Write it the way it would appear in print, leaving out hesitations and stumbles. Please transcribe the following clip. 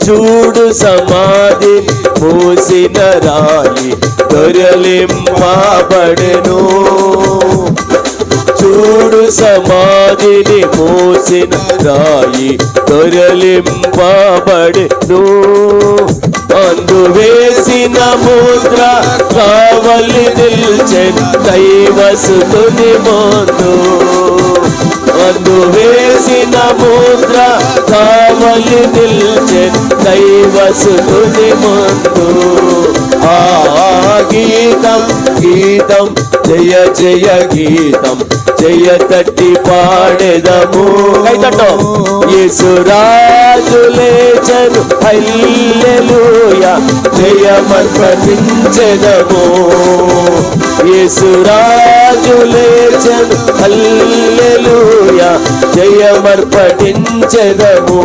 చూడు సమాధి మూసిన రాయి దొరలింపబడెను. చూడు సమాధిని మూసిన రాయి దొరలింపబడెను. అందు వేసిన ముద్ర కావలి నిల్చెను దైవసుతుని ముందు. అందు వేసిన ముద్ర కావలి నిల్చెను దైవసుతుని ముందు. ఆ గీతం గీతం జయ జయ గీతం జయ తట్టి పాడెదము. యేసురాజు లేచెను హల్లెలూయా జయమర్పించెదము. యేసురాజు లేచెను హల్లెలూయా జయమర్పించెదము.